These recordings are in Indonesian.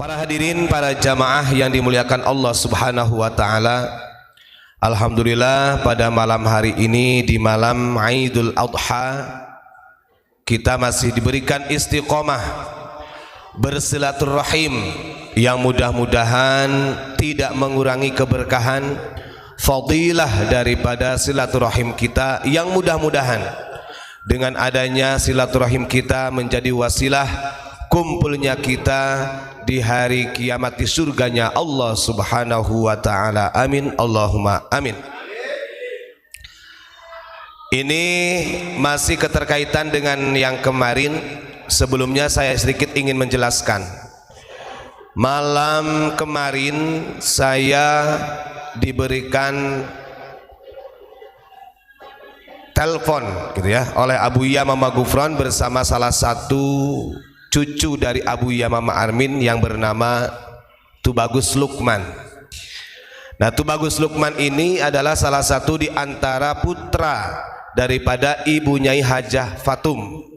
Para hadirin, para jamaah yang dimuliakan Allah Subhanahu wa taala. Alhamdulillah pada malam hari ini di malam Idul Adha kita masih diberikan istiqomah bersilaturahim yang mudah-mudahan tidak mengurangi keberkahan fadilah daripada silaturahim kita, yang mudah-mudahan dengan adanya silaturahim kita menjadi wasilah kumpulnya kita di hari kiamat di surganya Allah Subhanahu wa taala. Amin Allahumma amin. Ini masih keterkaitan dengan yang kemarin. Sebelumnya saya sedikit ingin menjelaskan. Malam kemarin saya diberikan telepon gitu ya oleh Abu Yamamah Ghufran bersama salah satu cucu dari Abu Yamamah Armin yang bernama Tubagus Lukman. Nah, Tubagus Lukman ini adalah salah satu di antara putra daripada Ibu Nyai Hajah Fatum.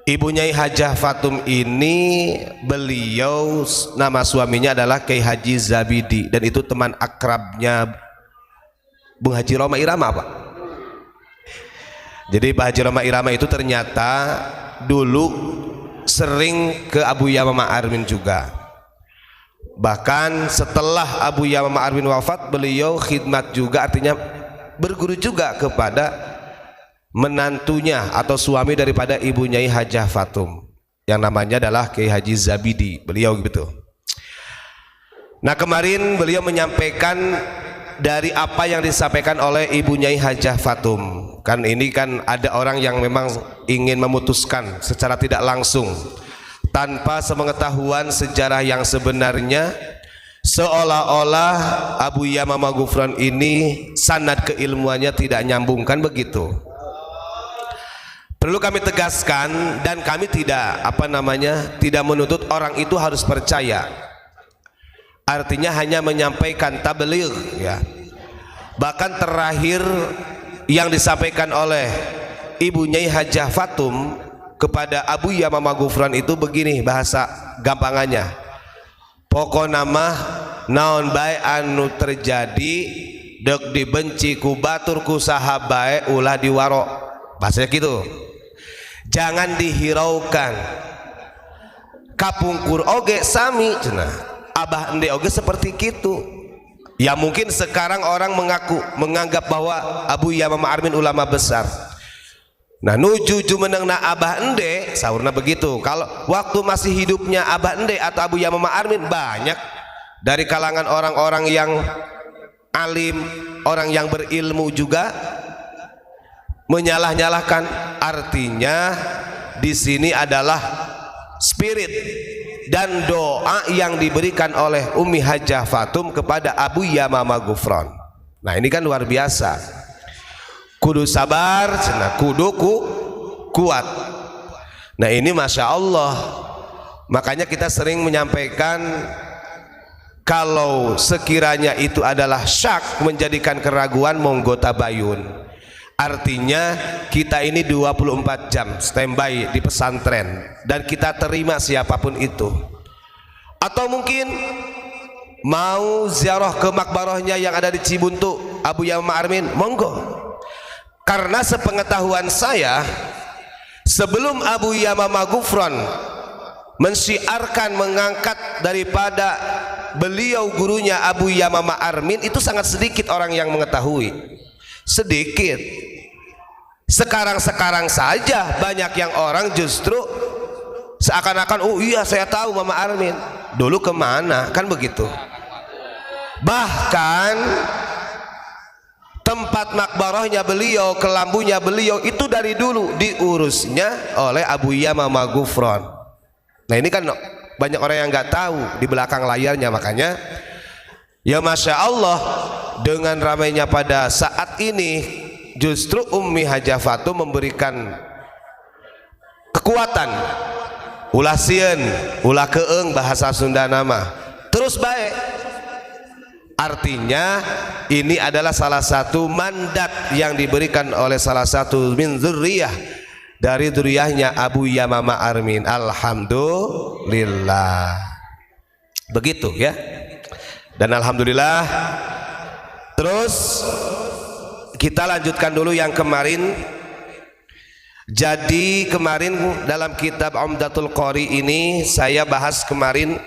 Ibu Nyai Hajah Fatum ini beliau nama suaminya adalah Kiai Haji Zabidi, dan itu teman akrabnya Bung Haji Roma Irama, Pak. Jadi Pak Haji Roma Irama itu ternyata dulu sering ke Abu Yamamah Armin juga. Bahkan setelah Abu Yamamah Armin wafat, beliau khidmat juga, artinya berguru juga kepada menantunya atau suami daripada Ibu Nyai Hajah Fatum yang namanya adalah Kiai Haji Zabidi, beliau gitu. Nah, kemarin beliau menyampaikan dari apa yang disampaikan oleh Ibu Nyai Hajah Fatum. Kan ini kan ada orang yang memang ingin memutuskan secara tidak langsung tanpa sepengetahuan sejarah yang sebenarnya, seolah-olah Abu Yamamah Ghufran ini sanad keilmuannya tidak nyambung, kan begitu. Perlu kami tegaskan, dan kami tidak tidak menuntut orang itu harus percaya. Artinya hanya menyampaikan tabligh ya. Bahkan terakhir yang disampaikan oleh Ibu Nyai Hajah Fatum kepada Abu Yamamah Ghufran itu begini bahasa gampangannya. Pokoknya mah naon bae anu terjadi dek dibenci ku batur ku saha bae ulah diwaro. Bahasanya gitu. Jangan dihiraukan. Kapungkur oge sami cenah. Abah ende oge seperti kitu. Ya mungkin sekarang orang menganggap bahwa Abu Yamamah Armin ulama besar. Nah, nuju jumenengna Abah ende saurna begitu. Kalau waktu masih hidupnya Abah ende atau Abu Yamamah Armin, banyak dari kalangan orang-orang yang alim, orang yang berilmu juga menyalah-nyalahkan. Artinya di sini adalah spirit dan doa yang diberikan oleh Ummi Hajah Fatum kepada Abu Yamamah Ghufran. Nah, ini kan luar biasa. Kudu sabar, kudu kuat. Nah, ini Masya Allah. Makanya kita sering menyampaikan, kalau sekiranya itu adalah syak menjadikan keraguan, monggo tabayun. Artinya kita ini 24 jam standby di pesantren dan kita terima siapapun itu. Atau mungkin mau ziarah ke makbarahnya yang ada di Cibuntu Abu Yamamah Armin, monggo. Karena sepengetahuan saya, sebelum Abu Yamamah Ghufran mensyiarkan mengangkat daripada beliau gurunya Abu Yamamah Armin, itu sangat sedikit orang yang mengetahui. Sedikit. Sekarang saja banyak yang orang justru seakan-akan, oh iya saya tahu Mama Armin. Dulu kemana, kan begitu. Bahkan tempat makbarahnya beliau, kelambunya beliau itu dari dulu diurusnya oleh Abu Yamamah Ghufran. Nah, ini kan banyak orang yang nggak tahu di belakang layarnya. Makanya ya Masya Allah, dengan ramainya pada saat ini justru Ummi Hajah Fatum memberikan kekuatan. Ulah sieun, ulah keeng bahasa Sunda nama. Terus baik. Artinya ini adalah salah satu mandat yang diberikan oleh salah satu min dzurriyyah dari dzurriyyahnya Abu Yamamah Armin. Alhamdulillah. Begitu ya. Dan alhamdulillah. Terus kita lanjutkan dulu yang kemarin. Jadi kemarin dalam kitab Umdatul Qari ini saya bahas kemarin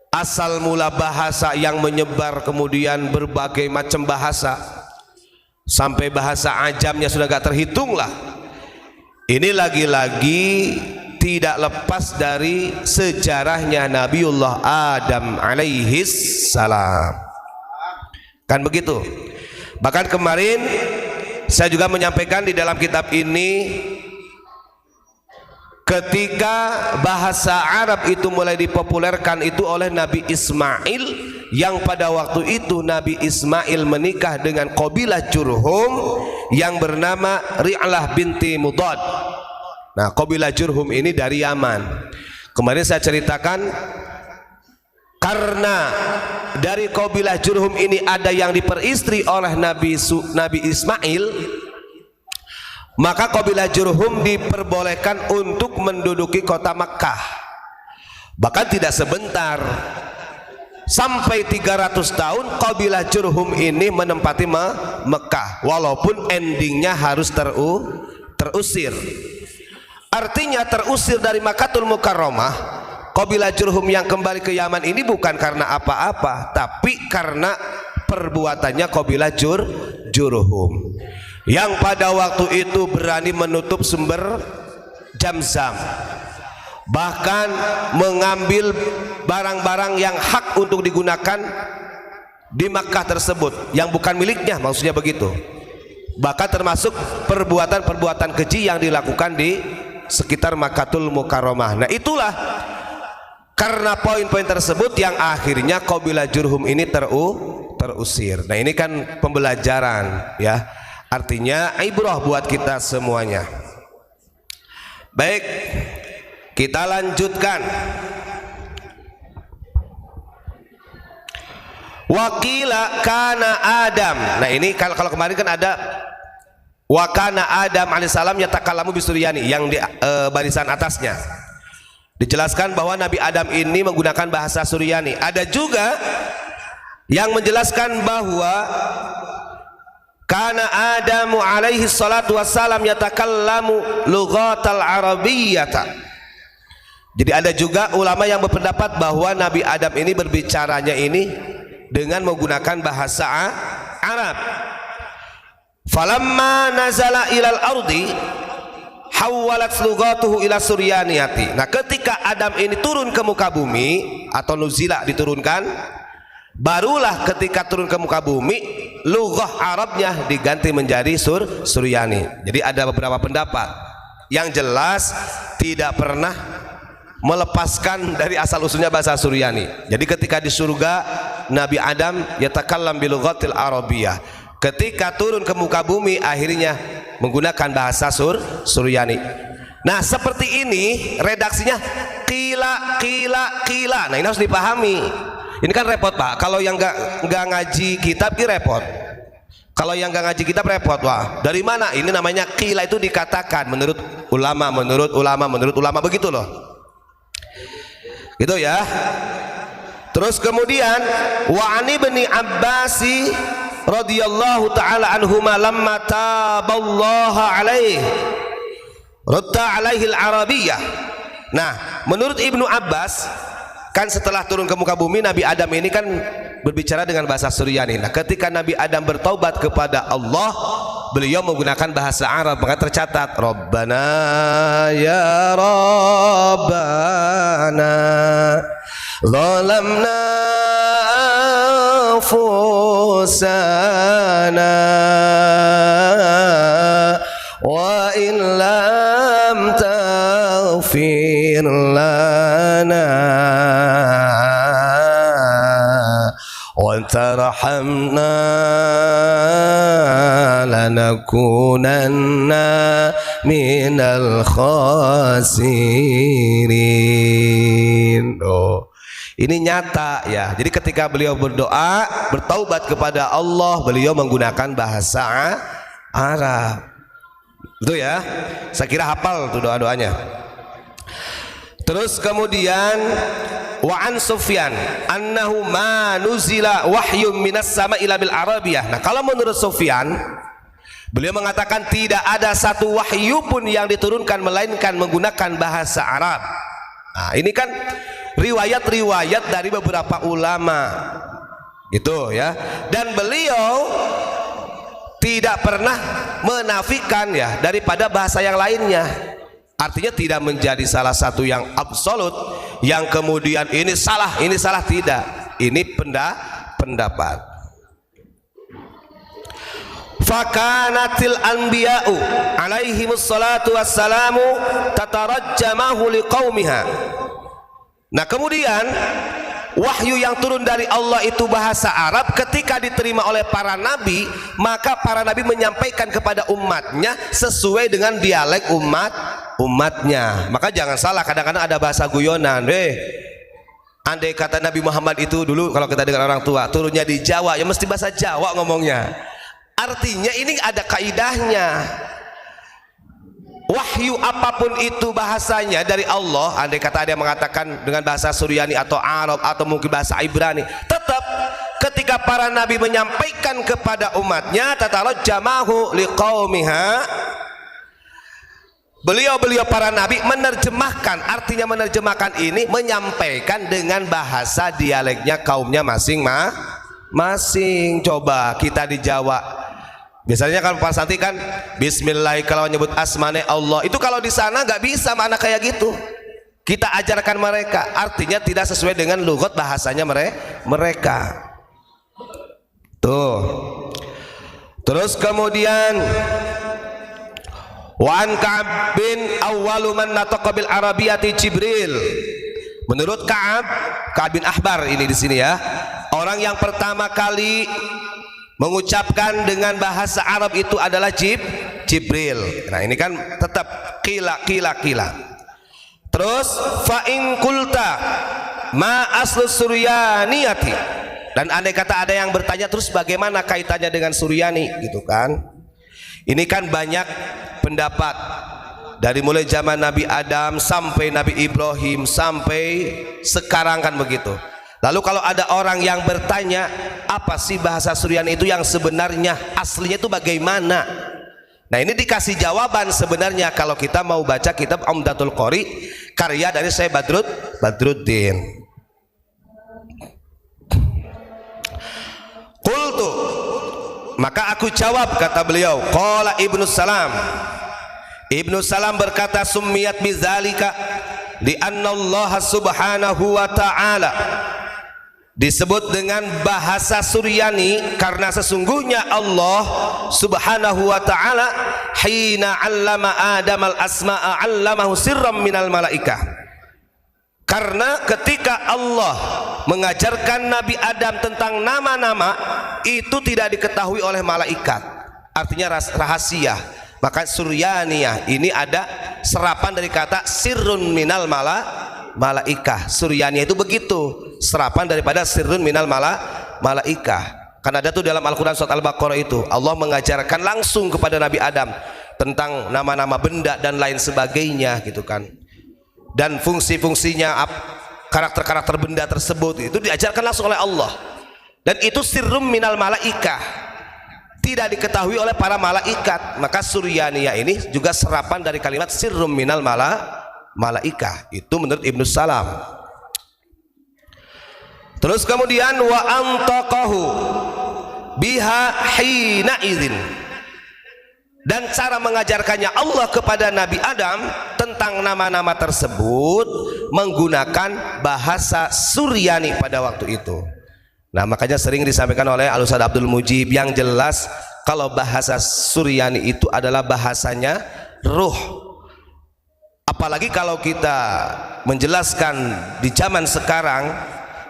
asal mula bahasa yang menyebar, kemudian berbagai macam bahasa, sampai bahasa ajamnya sudah gak terhitung lah. Ini lagi-lagi tidak lepas dari sejarahnya Nabiullah Adam alaihis salam. Kan begitu. Bahkan kemarin saya juga menyampaikan di dalam kitab ini, ketika bahasa Arab itu mulai dipopulerkan itu oleh Nabi Ismail, yang pada waktu itu Nabi Ismail menikah dengan kabilah Jurhum yang bernama Ri'lah binti Mudad. Nah, kabilah Jurhum ini dari Yaman. Kemarin saya ceritakan, karena dari kabilah Jurhum ini ada yang diperistri oleh Nabi Ismail, maka kabilah Jurhum diperbolehkan untuk menduduki kota Makkah. Bahkan tidak sebentar, sampai 300 tahun kabilah Jurhum ini menempati Mekah, walaupun endingnya harus terusir. Artinya terusir dari Makkatul Mukarramah. Kabilah Jurhum yang kembali ke Yaman ini bukan karena apa-apa, tapi karena perbuatannya kabilah Jurhum yang pada waktu itu berani menutup sumber Zamzam, bahkan mengambil barang-barang yang hak untuk digunakan di Makkah tersebut yang bukan miliknya, maksudnya begitu. Bahkan termasuk perbuatan-perbuatan keji yang dilakukan di sekitar Makkatul Mukarramah. Nah, itulah karena poin-poin tersebut yang akhirnya kabilah Jurhum ini terusir. Nah, ini kan pembelajaran ya, artinya ibrah buat kita semuanya. Baik, kita lanjutkan. Wakila kana Adam. Nah, ini kalau kemarin kan ada wakana Adam alaihissalam yatakallamu bisuryani, yang di barisan atasnya dijelaskan bahwa Nabi Adam ini menggunakan bahasa Suryani. Ada juga yang menjelaskan bahwa kana Adamu alaihi salatu wassalam yatakallamu lughatal arabiyyata. Jadi ada juga ulama yang berpendapat bahwa Nabi Adam ini berbicaranya ini dengan menggunakan bahasa Arab. Falamma nazala ilal ardi hawalat lughatuhu ila suryaniyati. Nah, ketika Adam ini turun ke muka bumi atau nuzila diturunkan, barulah ketika turun ke muka bumi lughah Arabnya diganti menjadi Suryani. Jadi ada beberapa pendapat. Yang jelas tidak pernah melepaskan dari asal usulnya bahasa Suryani. Jadi ketika di surga Nabi Adam yatakallam bil lughatil arabiyyah. Ketika turun ke muka bumi akhirnya menggunakan bahasa Suryani. Nah, seperti ini redaksinya qila. Nah, ini harus dipahami. Ini kan repot, Pak. Kalau yang nggak ngaji kitab ini repot. Kalau yang nggak ngaji kitab repot, wah. Dari mana? Ini namanya qila, itu dikatakan menurut ulama begitu loh. Gitu ya. Terus kemudian wa ani bin Abbasi radhiyallahu ta'ala anhuma lamma taballaha alaihi radda alaihi al-arabiyyah. Nah, menurut Ibnu Abbas kan setelah turun ke muka bumi Nabi Adam ini kan berbicara dengan bahasa Suryani. Nah, ketika Nabi Adam bertaubat kepada Allah, beliau menggunakan bahasa Arab. Maka tercatat Rabbana ya Rabbana zalamna anfusana wa in lam taghfir lana wa tarhamna lanakunanna minal khasirin. Ini nyata ya. Jadi ketika beliau berdoa, bertaubat kepada Allah, beliau menggunakan bahasa Arab. Itu ya, saya kira hafal tuh doa-doanya. Terus kemudian wa an Sufyan annahu ma nuzila wahyun minas sama ila bil arabiyah. Nah, kalau menurut Sufyan, beliau mengatakan tidak ada satu wahyu pun yang diturunkan melainkan menggunakan bahasa Arab. Nah, ini kan riwayat-riwayat dari beberapa ulama gitu ya. Dan beliau tidak pernah menafikan ya daripada bahasa yang lainnya. Artinya tidak menjadi salah satu yang absolut, yang kemudian ini salah tidak. Ini pendapat. Fakanatil anbiya'u alaihimus salatu wassalamu tatarajjamahu liqaumiha. Nah, kemudian wahyu yang turun dari Allah itu bahasa Arab. Ketika diterima oleh para nabi, maka para nabi menyampaikan kepada umatnya sesuai dengan dialek umatnya. Maka jangan salah, kadang-kadang ada bahasa guyonan. Andai kata Nabi Muhammad itu dulu, kalau kita dengar orang tua turunnya di Jawa, ya mesti bahasa Jawa ngomongnya. Artinya ini ada kaidahnya. Wahyu apapun itu bahasanya dari Allah, andai kata ada yang mengatakan dengan bahasa Suryani atau Arab atau mungkin bahasa Ibrani, tetap ketika para nabi menyampaikan kepada umatnya tatarajjamahu liqaumiha, beliau para nabi menerjemahkan. Artinya menerjemahkan ini menyampaikan dengan bahasa dialeknya kaumnya masing-masing. Coba kita di Jawa, biasanya kan Pak Santi kan Bismillah kalau nyebut asmane Allah, itu kalau di sana nggak bisa mana kayak gitu. Kita ajarkan mereka, artinya tidak sesuai dengan lugat bahasanya mereka. Tuh. Terus kemudian Wan Ka'ab bin awwalu man nataqa bil arabiyyati Jibril. Menurut Ka'ab bin Ahbar ini di sini ya, orang yang pertama kali mengucapkan dengan bahasa Arab itu adalah Jibril. Nah, ini kan tetap kila. Terus fa in qulta ma aslu suryaniyati, dan andai kata ada yang bertanya terus bagaimana kaitannya dengan Suryani gitu kan. Ini kan banyak pendapat dari mulai zaman Nabi Adam sampai Nabi Ibrahim sampai sekarang kan begitu. Lalu kalau ada orang yang bertanya apa sih bahasa Suryani itu yang sebenarnya aslinya itu bagaimana? Nah, ini dikasih jawaban sebenarnya kalau kita mau baca kitab Umdatul Qori karya dari Syekh Badruddin. Qultu, maka aku jawab, kata beliau, qala Ibnu Salam berkata, summiyat bidzalika li anna Allah subhanahu wa ta'ala, disebut dengan bahasa Suryani karena sesungguhnya Allah subhanahu wa ta'ala hina 'allama Adam al-asma'a 'allamahu sirran minal malaikah. Karena ketika Allah mengajarkan Nabi Adam tentang nama-nama itu tidak diketahui oleh malaikat, artinya rahasia. Maka Suryaniyah ini ada serapan dari kata sirrun minal malaikah. Suryaniyah itu begitu, serapan daripada sirrun minal malaikah. Karena ada tuh dalam Al-Quran surat Al-Baqarah itu Allah mengajarkan langsung kepada Nabi Adam tentang nama-nama benda dan lain sebagainya gitu kan. Dan fungsi-fungsinya, karakter-karakter benda tersebut itu diajarkan langsung oleh Allah. Dan itu sirrum minal malaikah, tidak diketahui oleh para malaikat. Maka Suryaniyah ini juga serapan dari kalimat sirrum minal malaikah. Itu menurut Ibnu Salam. Terus kemudian wa antaqahu biha hina idzin, dan cara mengajarkannya Allah kepada Nabi Adam tentang nama-nama tersebut menggunakan bahasa Suryani pada waktu itu. Nah, makanya sering disampaikan oleh Al-Ustaz Abdul Mujib, yang jelas kalau bahasa Suryani itu adalah bahasanya ruh. Apalagi kalau kita menjelaskan di zaman sekarang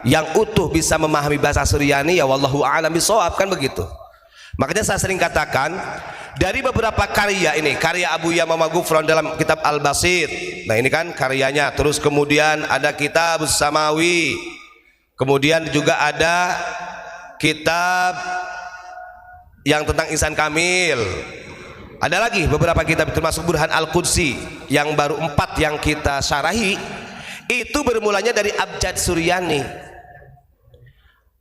yang utuh bisa memahami bahasa Suryani, ya wallahu a'lam bishawab, kan begitu. Makanya saya sering katakan dari beberapa karya ini, karya Abu Yamamah Ghufran dalam kitab Al-Basit. Nah, ini kan karyanya. Terus kemudian ada kitab Samawi. Kemudian juga ada kitab yang tentang Ihsan Kamil. Ada lagi beberapa kitab termasuk Burhan Al-Qudsi yang baru 4 yang kita syarahi, itu bermulanya dari Abjad Suryani.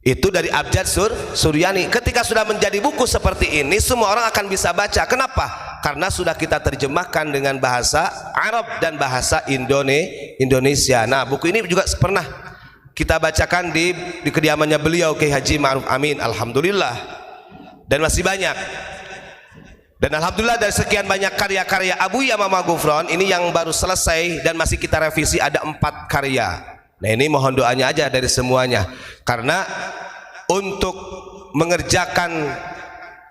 Itu dari Abjad Suryani. Ketika sudah menjadi buku seperti ini, semua orang akan bisa baca. Kenapa? Karena sudah kita terjemahkan dengan bahasa Arab dan bahasa Indonesia. Nah, buku ini juga pernah kita bacakan di kediamannya beliau, Kiai Haji Ma'ruf Amin. Alhamdulillah. Dan masih banyak. Dan alhamdulillah dari sekian banyak karya-karya Abu Yamamah Ghufran, ini yang baru selesai dan masih kita revisi ada 4 karya. Nah, ini mohon doanya aja dari semuanya. Karena untuk mengerjakan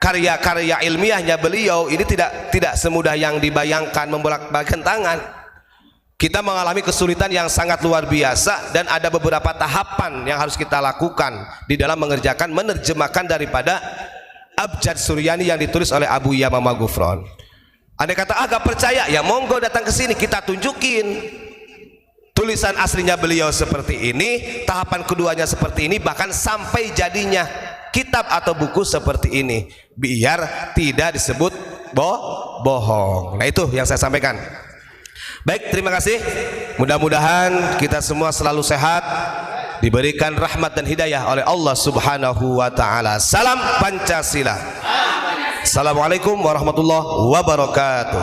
karya-karya ilmiahnya beliau ini tidak semudah yang dibayangkan, membolak-balikan tangan. Kita mengalami kesulitan yang sangat luar biasa dan ada beberapa tahapan yang harus kita lakukan di dalam mengerjakan, menerjemahkan daripada Abjad Suryani yang ditulis oleh Abu Yamamah Ghufran. Andai kata agak percaya, ya monggo datang ke sini, kita tunjukin tulisan aslinya beliau seperti ini, tahapan keduanya seperti ini, bahkan sampai jadinya kitab atau buku seperti ini, biar tidak disebut bohong. Nah, itu yang saya sampaikan. Baik, terima kasih. Mudah-mudahan kita semua selalu sehat, diberikan rahmat dan hidayah oleh Allah Subhanahu wa taala. Salam Pancasila. Assalamualaikum warahmatullahi wabarakatuh.